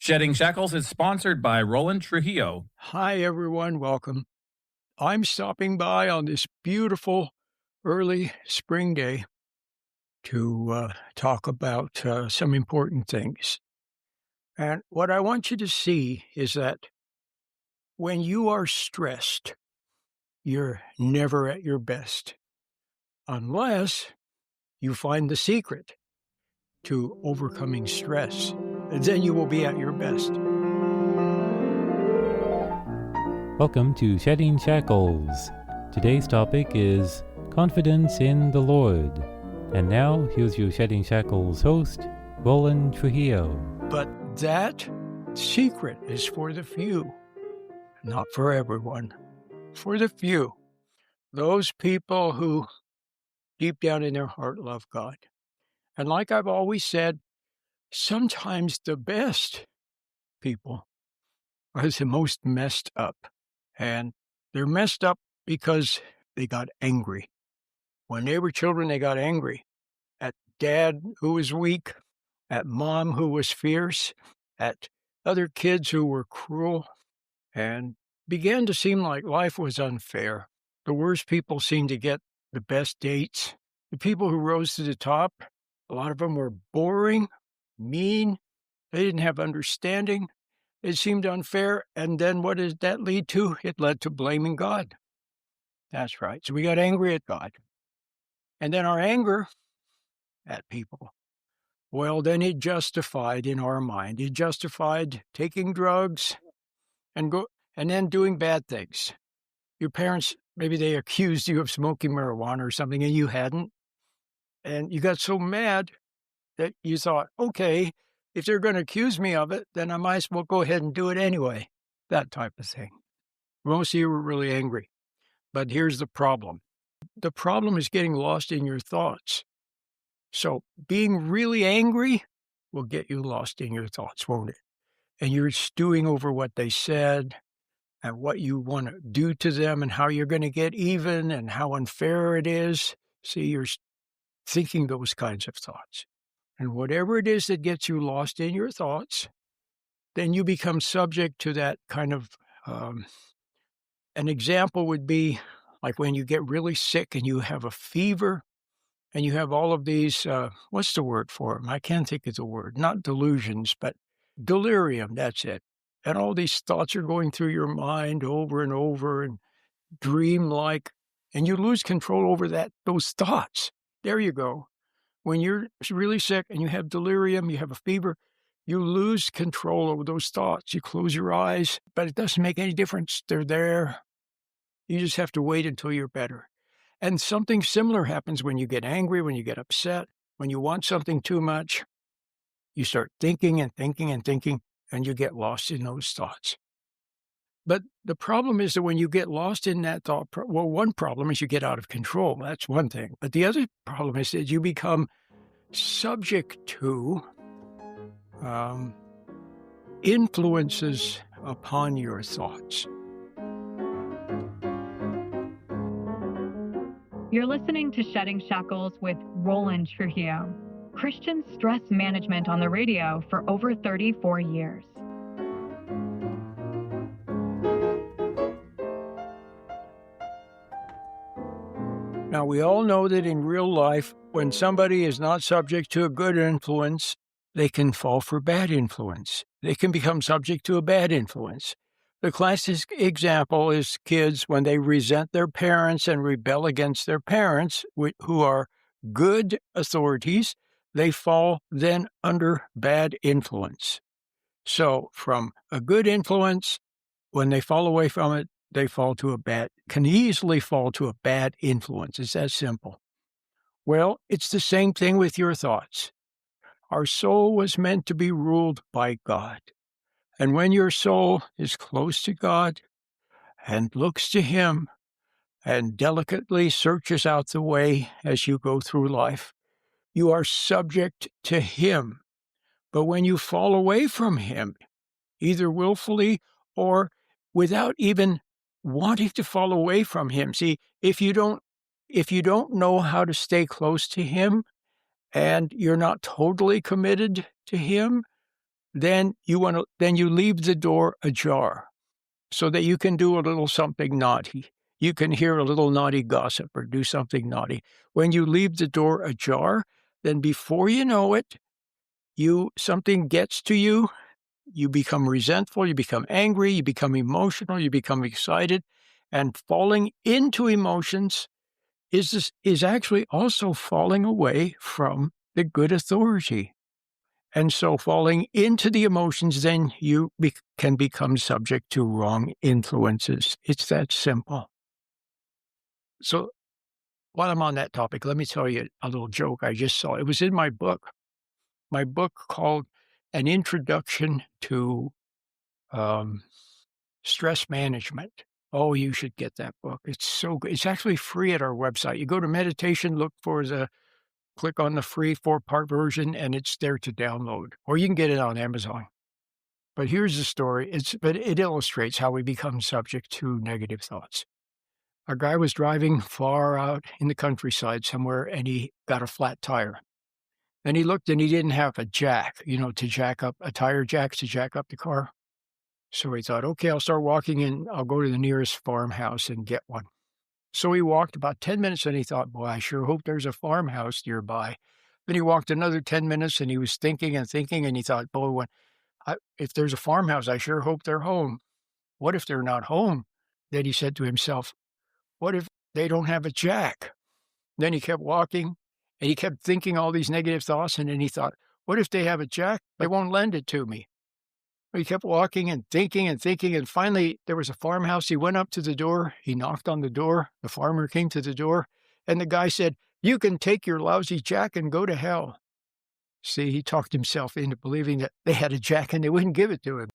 Shedding Shackles is sponsored by Roland Trujillo. Hi, everyone. Welcome. I'm stopping by on this beautiful early spring day to talk about some important things. And what I want you to see is that when you are stressed, you're never at your best unless you find the secret to overcoming stress. Then you will be at your best. Welcome to Shedding Shackles. Today's topic is confidence in the Lord. And now, here's your Shedding Shackles host, Roland Trujillo. But that secret is for the few, not for everyone. For the few, those people who deep down in their heart love God. And like I've always said, sometimes the best people are the most messed up. And they're messed up because they got angry. When they were children, they got angry at dad who was weak, at mom who was fierce, at other kids who were cruel, and began to seem like life was unfair. The worst people seemed to get the best dates. The people who rose to the top, a lot of them were boring, mean, they didn't have understanding. It seemed unfair, and then what did that lead to? It led to blaming God. That's right. So we got angry at God. And then our anger at people, well, then it justified in our mind. It justified taking drugs and then doing bad things. Your parents, maybe they accused you of smoking marijuana or something, and you hadn't. And you got so mad that you thought, okay, if they're going to accuse me of it, then I might as well go ahead and do it anyway. That type of thing. Most of you were really angry. But here's the problem. The problem is getting lost in your thoughts. So being really angry will get you lost in your thoughts, won't it? And you're stewing over what they said and what you want to do to them and how you're going to get even and how unfair it is. See, you're thinking those kinds of thoughts. And whatever it is that gets you lost in your thoughts, then you become subject to that kind of, an example would be like when you get really sick and you have a fever and you have all of these, what's the word for them? I can't think of the word, not delusions, but delirium, that's it. And all these thoughts are going through your mind over and over and dream-like, and you lose control over those thoughts. There you go. When you're really sick and you have delirium, you have a fever, you lose control over those thoughts. You close your eyes, but it doesn't make any difference. They're there. You just have to wait until you're better. And something similar happens when you get angry, when you get upset, when you want something too much. You start thinking and thinking and thinking, and you get lost in those thoughts. But the problem is that when you get lost in that thought, well, one problem is you get out of control. That's one thing. But the other problem is that you become subject to influences upon your thoughts. You're listening to Shedding Shackles with Roland Trujillo, Christian stress management on the radio for over 34 years. Now, we all know that in real life, when somebody is not subject to a good influence, they can fall for bad influence. They can become subject to a bad influence. The classic example is kids when they resent their parents and rebel against their parents, who are good authorities, they fall then under bad influence. So from a good influence, when they fall away from it, they can easily fall to a bad influence. It's that simple. Well, it's the same thing with your thoughts. Our soul was meant to be ruled by God. And when your soul is close to God and looks to Him and delicately searches out the way as you go through life, you are subject to Him. But when you fall away from Him, either willfully or without even wanting to fall away from Him. See, if you don't know how to stay close to Him and you're not totally committed to Him, then you leave the door ajar so that you can do a little something naughty. You can hear a little naughty gossip or do something naughty. When you leave the door ajar, then before you know it, something gets to you. You become resentful, you become angry, you become emotional, you become excited, and falling into emotions is actually also falling away from the good authority. And so falling into the emotions, then you can become subject to wrong influences. It's that simple. So while I'm on that topic, let me tell you a little joke I just saw. It was in my book called An Introduction to Stress Management. Oh, you should get that book. It's so good. It's actually free at our website. You go to meditation, click on the free 4-part version, and it's there to download. Or you can get it on Amazon. But here's the story. It illustrates how we become subject to negative thoughts. A guy was driving far out in the countryside somewhere, and he got a flat tire. Then he looked, and he didn't have a jack, to jack up, a tire jack to jack up the car. So he thought, okay, I'll start walking, and I'll go to the nearest farmhouse and get one. So he walked about 10 minutes, and he thought, boy, I sure hope there's a farmhouse nearby. Then he walked another 10 minutes, and he was thinking and thinking, and he thought, boy, if there's a farmhouse, I sure hope they're home. What if they're not home? Then he said to himself, what if they don't have a jack? Then he kept walking, and he kept thinking all these negative thoughts, and then he thought, what if they have a jack? They won't lend it to me. He kept walking and thinking, and finally there was a farmhouse. He went up to the door. He knocked on the door. The farmer came to the door, and the guy said, you can take your lousy jack and go to hell. See, he talked himself into believing that they had a jack and they wouldn't give it to him.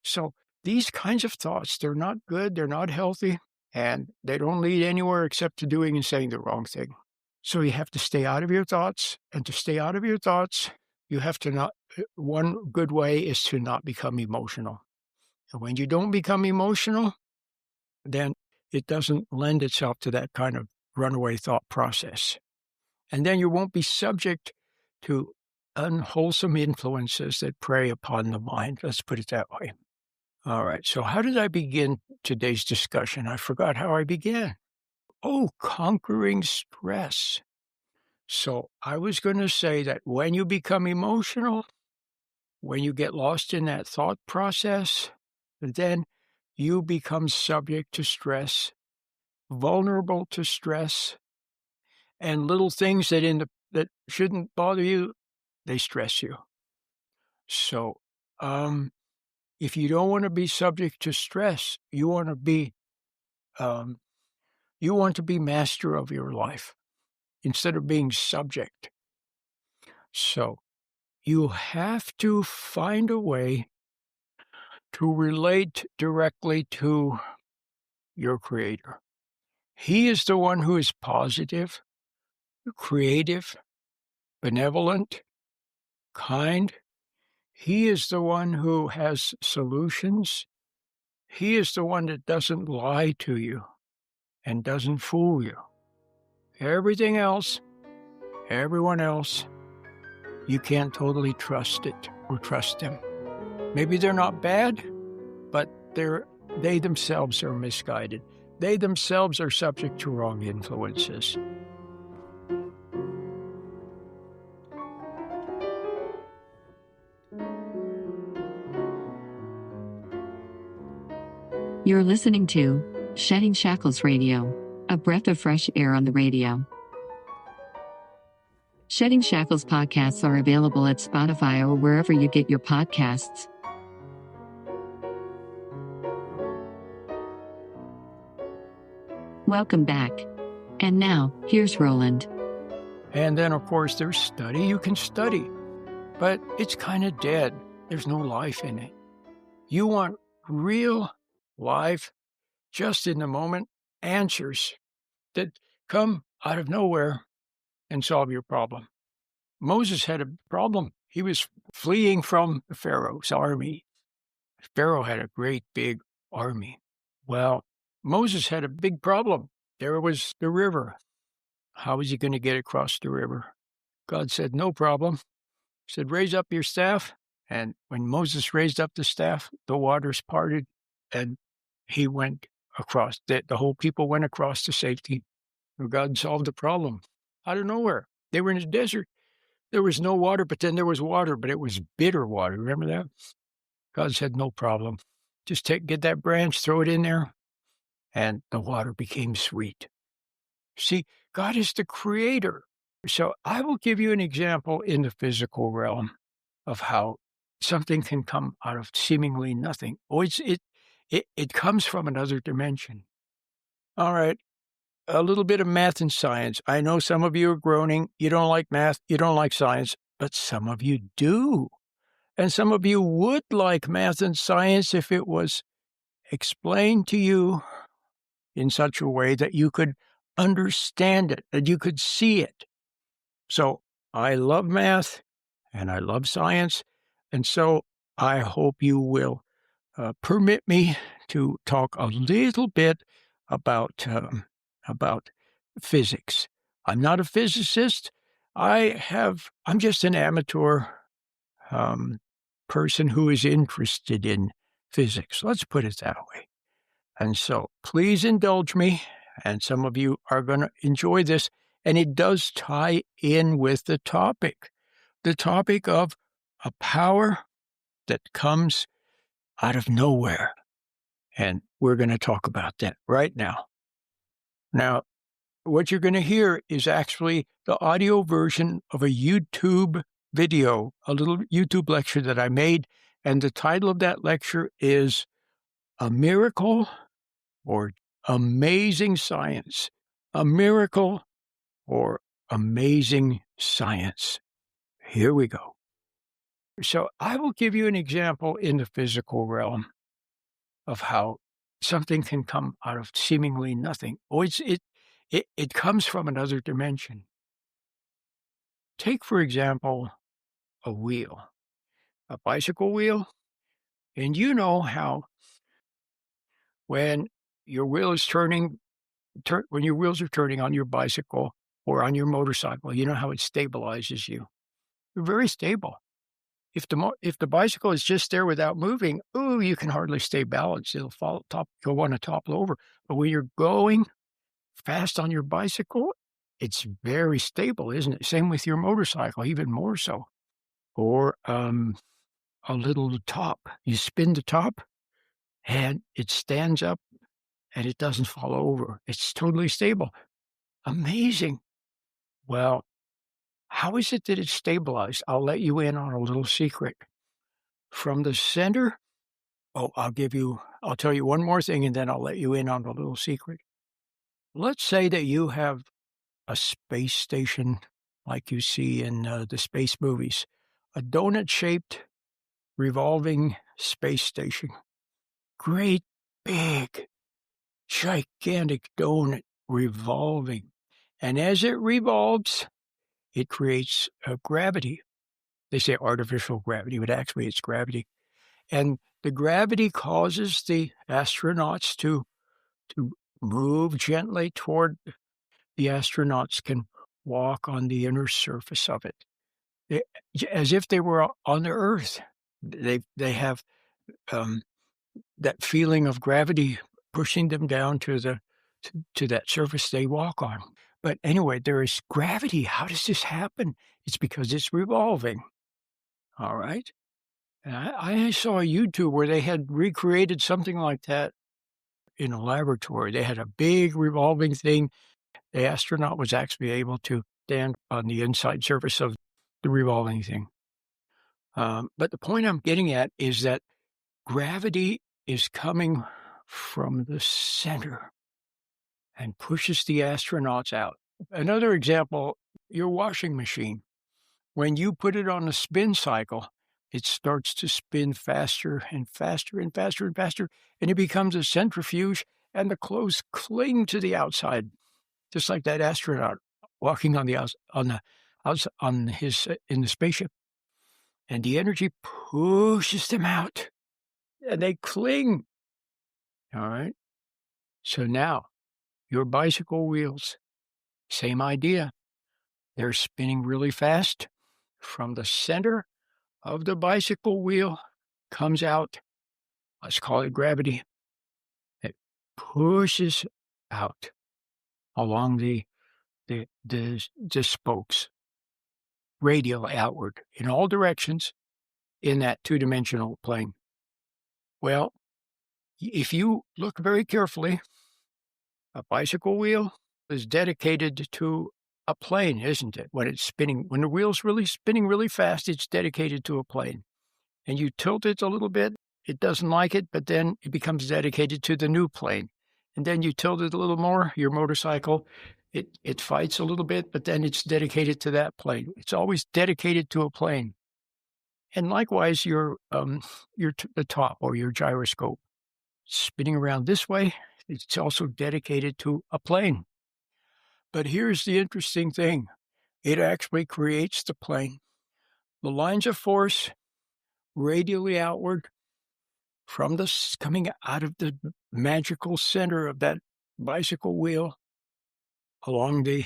So these kinds of thoughts, they're not good, they're not healthy, and they don't lead anywhere except to doing and saying the wrong thing. So you have to stay out of your thoughts, and to stay out of your thoughts, you have to not. One good way is to not become emotional. And when you don't become emotional, then it doesn't lend itself to that kind of runaway thought process. And then you won't be subject to unwholesome influences that prey upon the mind. Let's put it that way. All right. So how did I begin today's discussion? I forgot how I began. Oh, conquering stress. So I was going to say that when you become emotional, when you get lost in that thought process, then you become subject to stress, vulnerable to stress, and little things that shouldn't bother you, they stress you. So, if you don't want to be subject to stress, you want to be master of your life instead of being subject. So, you have to find a way to relate directly to your Creator. He is the one who is positive, creative, benevolent, kind. He is the one who has solutions. He is the one that doesn't lie to you and doesn't fool you. Everything else, everyone else, you can't totally trust it or trust them. Maybe they're not bad, but they themselves are misguided. They themselves are subject to wrong influences. You're listening to Shedding Shackles Radio, a breath of fresh air on the radio. Shedding Shackles podcasts are available at Spotify or wherever you get your podcasts. Welcome back. And now, here's Roland. And then, of course, there's study. You can study, but it's kind of dead. There's no life in it. You want real, live, just in the moment answers that come out of nowhere and solve your problem. Moses had a problem. He was fleeing from Pharaoh's army. Pharaoh had a great big army. Well, Moses had a big problem. There was the river. How was he going to get across the river? God said, no problem. He said, raise up your staff And when Moses raised up the staff, the waters parted, and he went across. The whole people went across to safety. God solved the problem out of nowhere. They were in the desert. There was no water, but then there was water, but it was bitter water. Remember that? God said, no problem. Just get that branch, throw it in there, and the water became sweet. See, God is the creator. So I will give you an example in the physical realm of how something can come out of seemingly nothing. Oh, it comes from another dimension. All right, a little bit of math and science. I know some of you are groaning. You don't like math, you don't like science, but some of you do. And some of you would like math and science if it was explained to you in such a way that you could understand it, that you could see it. So I love math and I love science, and so I hope you will permit me to talk a little bit about physics. I'm not a physicist. I'm just an amateur person who is interested in physics. Let's put it that way. And so please indulge me, and some of you are going to enjoy this, and it does tie in with the topic of a power that comes out of nowhere. And we're going to talk about that right now. Now, what you're going to hear is actually the audio version of a YouTube video, a little YouTube lecture that I made, and the title of that lecture is A Miracle or Amazing Science. A Miracle or Amazing Science. Here we go. So I will give you an example in the physical realm of how something can come out of seemingly nothing. Oh, it comes from another dimension. Take, for example, a wheel, a bicycle wheel, and you know how when your wheel is turning, when your wheels are turning on your bicycle or on your motorcycle, you know how it stabilizes you. They're very stable. If the bicycle is just there without moving, you can hardly stay balanced. It'll you'll want to topple over. But when you're going fast on your bicycle, it's very stable, isn't it? Same with your motorcycle, even more so. Or a little top. You spin the top, and it stands up, and it doesn't fall over. It's totally stable. Amazing. Well, how is it that it's stabilized? I'll let you in on a little secret. From the center, I'll tell you one more thing, and then I'll let you in on a little secret. Let's say that you have a space station like you see in the space movies, a donut-shaped revolving space station. Great, big, gigantic donut revolving. And as it revolves, it creates gravity. They say artificial gravity, but actually it's gravity. And the gravity causes the astronauts to move gently toward. The astronauts can walk on the inner surface of it, as if they were on the Earth. They have that feeling of gravity pushing them down to that surface they walk on. But anyway, there is gravity. How does this happen? It's because it's revolving. All right. And I saw a YouTube where they had recreated something like that in a laboratory. They had a big revolving thing. The astronaut was actually able to stand on the inside surface of the revolving thing. But the point I'm getting at is that gravity is coming from the center and pushes the astronauts out. Another example, your washing machine. When you put it on a spin cycle, it starts to spin faster and faster and faster and faster, and it becomes a centrifuge, and the clothes cling to the outside, just like that astronaut walking in the spaceship. And the energy pushes them out, and they cling. All right? So now, your bicycle wheels, same idea. They're spinning really fast from the center of the bicycle wheel comes out. Let's call it gravity. It pushes out along the spokes, radial outward, in all directions in that two-dimensional plane. Well, if you look very carefully, a bicycle wheel is dedicated to a plane, isn't it? When it's spinning, when the wheel's really spinning really fast, it's dedicated to a plane. And you tilt it a little bit, it doesn't like it, but then it becomes dedicated to the new plane. And then you tilt it a little more, your motorcycle, it fights a little bit, but then it's dedicated to that plane. It's always dedicated to a plane. And likewise, the top or your gyroscope spinning around this way, it's also dedicated to a plane. But here's the interesting thing. It actually creates the plane. The lines of force radially outward from coming out of the magical center of that bicycle wheel along the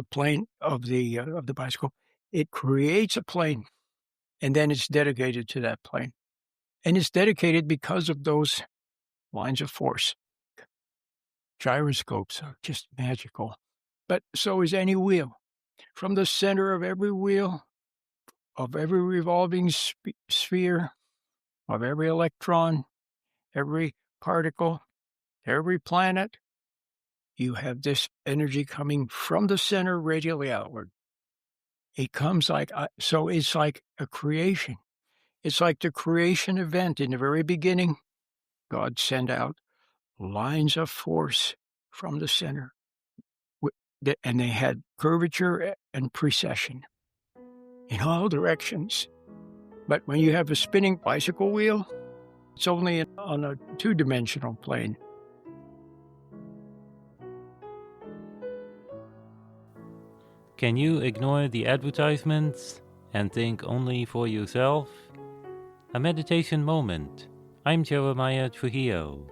plane of the bicycle, it creates a plane, and then it's dedicated to that plane. And it's dedicated because of those lines of force. Gyroscopes are just magical. But so is any wheel. From the center of every wheel, of every revolving sphere, of every electron, every particle, every planet, you have this energy coming from the center radially outward. It comes so it's like a creation. It's like the creation event in the very beginning. God sent out lines of force from the center, and they had curvature and precession in all directions. But when you have a spinning bicycle wheel, it's only on a two-dimensional plane. Can you ignore the advertisements and think only for yourself? A meditation moment. I'm Jeremiah Trujillo.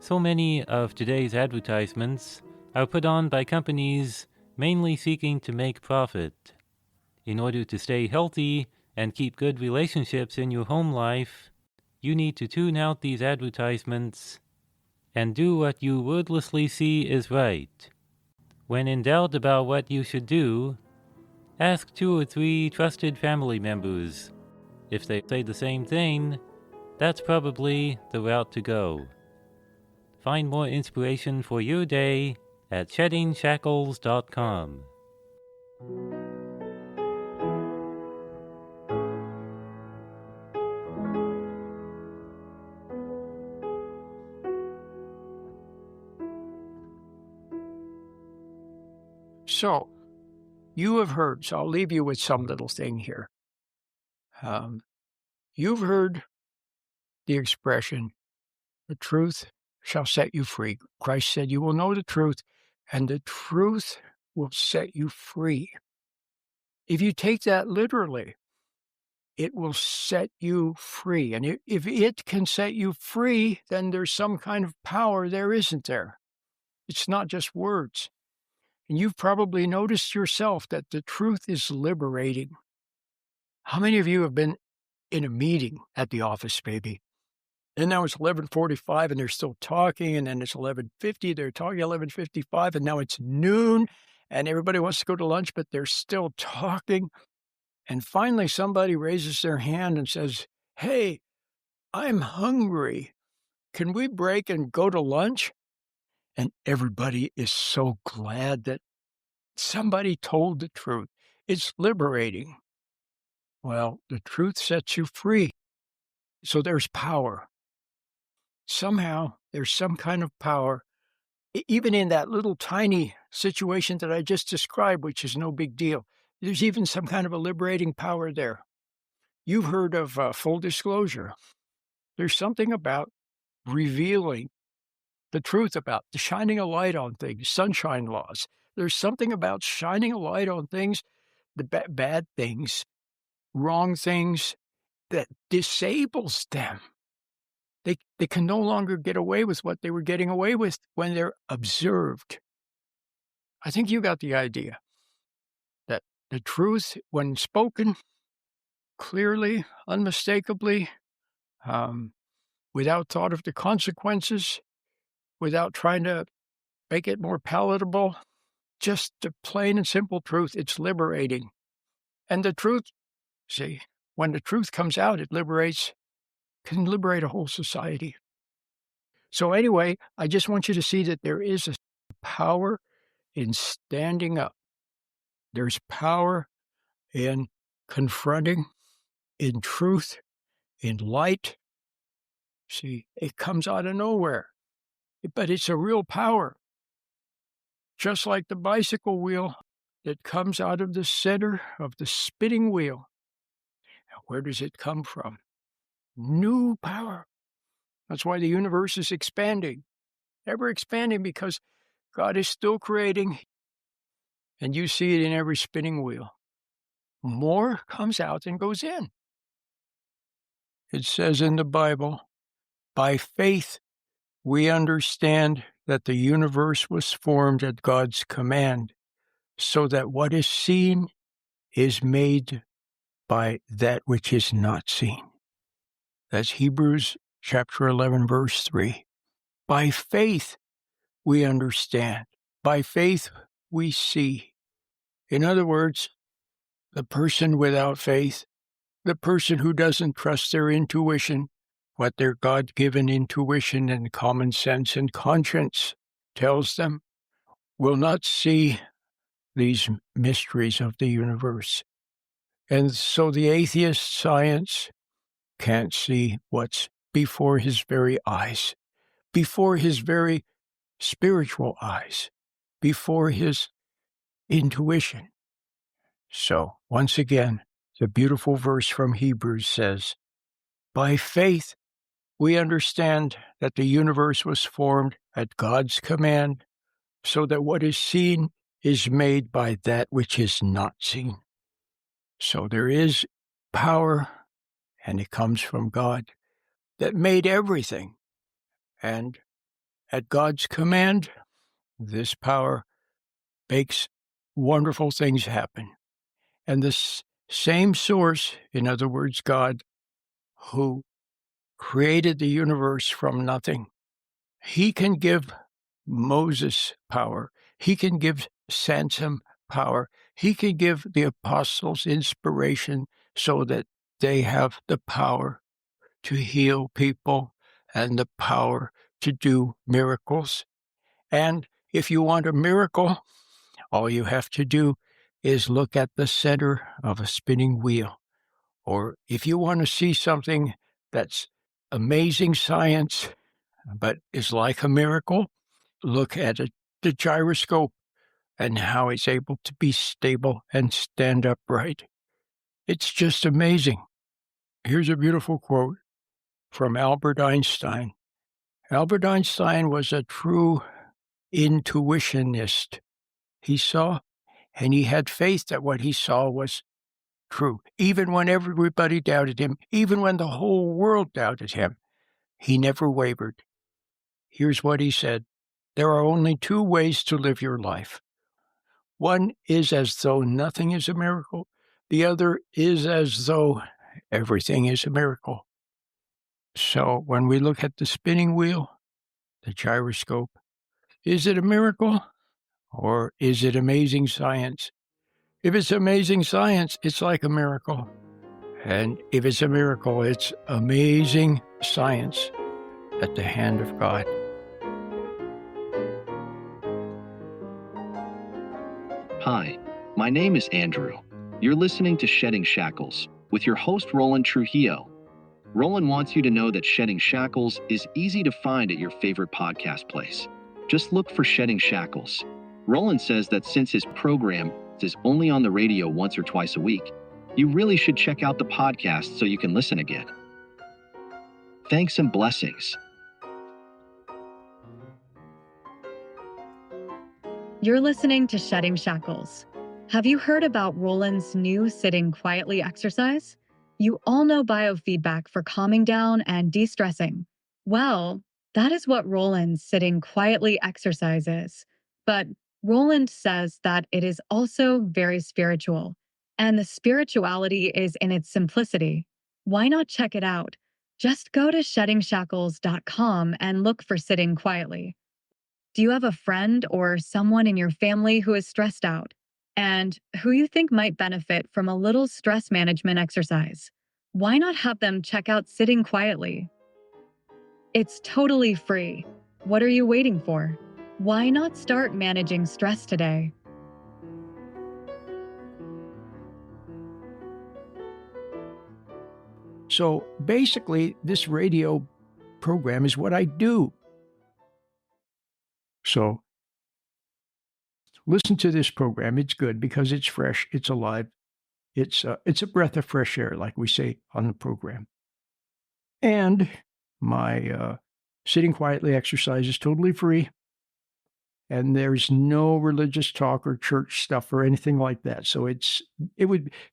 So many of today's advertisements are put on by companies mainly seeking to make profit. In order to stay healthy and keep good relationships in your home life, you need to tune out these advertisements and do what you wordlessly see is right. When in doubt about what you should do, ask 2 or 3 trusted family members. If they say the same thing, that's probably the route to go. Find more inspiration for your day at sheddingshackles.com. So, you have heard, so I'll leave you with some little thing here. You've heard the expression, the truth shall set you free. Christ said, you will know the truth, and the truth will set you free. If you take that literally, it will set you free. And if it can set you free, then there's some kind of power there, isn't there? It's not just words. And you've probably noticed yourself that the truth is liberating. How many of you have been in a meeting at the office, maybe? And now it's 11:45 and they're still talking, and then it's 11:50, they're talking 11:55, and now it's noon, and everybody wants to go to lunch, but they're still talking. And finally somebody raises their hand and says, hey, I'm hungry. Can we break and go to lunch? And everybody is so glad that somebody told the truth. It's liberating. Well, the truth sets you free. So there's power. Somehow there's some kind of power, even in that little tiny situation that I just described, which is no big deal. There's even some kind of a liberating power there. You've heard of full disclosure. There's something about revealing the truth, about the shining a light on things, sunshine laws. There's something about shining a light on things, the bad things, wrong things, that disables them. They can no longer get away with what they were getting away with when they're observed. I think you got the idea that the truth, when spoken, clearly, unmistakably, without thought of the consequences, without trying to make it more palatable. Just the plain and simple truth. It's liberating. And the truth, see, when the truth comes out, it can liberate a whole society. So anyway, I just want you to see that there is a power in standing up. There's power in confronting, in truth, in light. See, it comes out of nowhere, but it's a real power. Just like the bicycle wheel that comes out of the center of the spinning wheel. Now, where does it come from? New power. That's why the universe is expanding, ever expanding, because God is still creating, and you see it in every spinning wheel. More comes out than goes in. It says in the Bible, by faith we understand that the universe was formed at God's command, so that what is seen is made by that which is not seen. That's Hebrews chapter 11, verse 3. By faith we understand. By faith we see. In other words, the person without faith, the person who doesn't trust their intuition, what their God-given intuition and common sense and conscience tells them, will not see these mysteries of the universe. And so the atheist science can't see what's before his very eyes, before his very spiritual eyes, before his intuition. So, once again, the beautiful verse from Hebrews says, by faith, we understand that the universe was formed at God's command, so that what is seen is made by that which is not seen. So there is power, and it comes from God, that made everything. And at God's command, this power makes wonderful things happen. And the same source, in other words, God, who created the universe from nothing, he can give Moses power. He can give Samson power. He can give the apostles inspiration so that they have the power to heal people and the power to do miracles. And if you want a miracle, all you have to do is look at the center of a spinning wheel. Or if you want to see something that's amazing science, but is like a miracle, look at the gyroscope and how it's able to be stable and stand upright. It's just amazing. Here's a beautiful quote from Albert Einstein. Albert Einstein was a true intuitionist. He saw, and he had faith that what he saw was true. Even when everybody doubted him, even when the whole world doubted him, he never wavered. Here's what he said. There are only two ways to live your life. One is as though nothing is a miracle. The other is as though everything is a miracle. So when we look at the spinning wheel, the gyroscope, is it a miracle or is it amazing science? If it's amazing science, it's like a miracle. And if it's a miracle, it's amazing science at the hand of God. Hi, my name is Andrew. You're listening to Shedding Shackles with your host, Roland Trujillo. Roland wants you to know that Shedding Shackles is easy to find at your favorite podcast place. Just look for Shedding Shackles. Roland says that since his program is only on the radio once or twice a week, you really should check out the podcast so you can listen again. Thanks and blessings. You're listening to Shedding Shackles. Have you heard about Roland's new sitting quietly exercise? You all know biofeedback for calming down and de-stressing. Well, that is what Roland's sitting quietly exercise is. But Roland says that it is also very spiritual. And the spirituality is in its simplicity. Why not check it out? Just go to sheddingshackles.com and look for Sitting Quietly. Do you have a friend or someone in your family who is stressed out and who you think might benefit from a little stress management exercise? Why not have them check out Sitting Quietly? It's totally free. What are you waiting for? Why not start managing stress today? So basically, this radio program is what I do. So listen to this program. It's good because it's fresh, it's alive. It's a breath of fresh air, like we say on the program. And my Sitting Quietly exercise is totally free. And there's no religious talk or church stuff or anything like that. So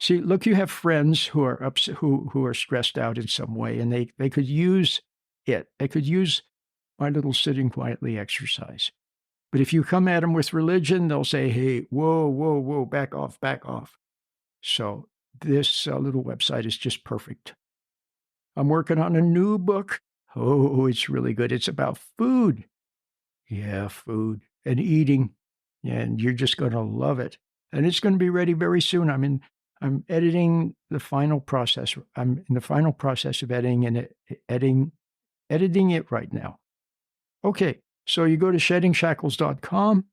look, you have friends who are upset, who are stressed out in some way, and they could use it. They could use my little Sitting Quietly exercise. But if you come at them with religion, they'll say, hey, whoa, back off. So this little website is just perfect. I'm working on a new book. Oh, it's really good. It's about food. Yeah, food and eating. And you're just going to love it. And it's going to be ready very soon. I'm editing the final process. I'm in the final process of editing it right now. Okay, so you go to sheddingshackles.com,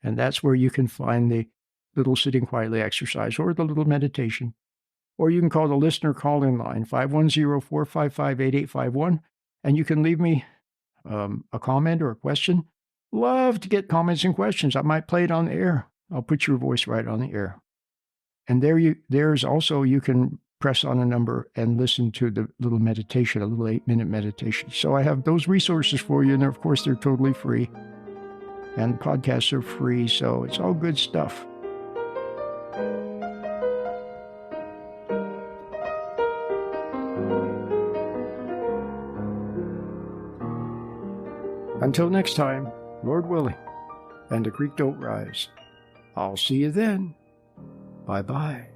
and that's where you can find the little Sitting Quietly exercise or the little meditation. Or you can call the listener call-in line, 510-455-8851, and you can leave me a comment or a question. Love to get comments and questions. I might play it on the air. I'll put your voice right on the air. And there's also, you can press on a number and listen to the little meditation, a little 8-minute meditation. So I have those resources for you, and of course they're totally free. And podcasts are free, so it's all good stuff. Until next time, Lord willing, and the creek don't rise. I'll see you then. Bye-bye.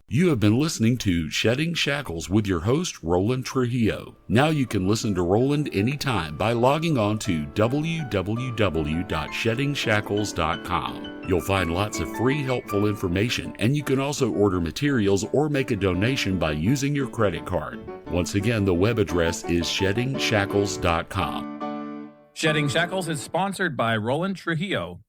You have been listening to Shedding Shackles with your host, Roland Trujillo. Now you can listen to Roland anytime by logging on to www.sheddingshackles.com. You'll find lots of free, helpful information, and you can also order materials or make a donation by using your credit card. Once again, the web address is sheddingshackles.com. Shedding Shackles is sponsored by Roland Trujillo.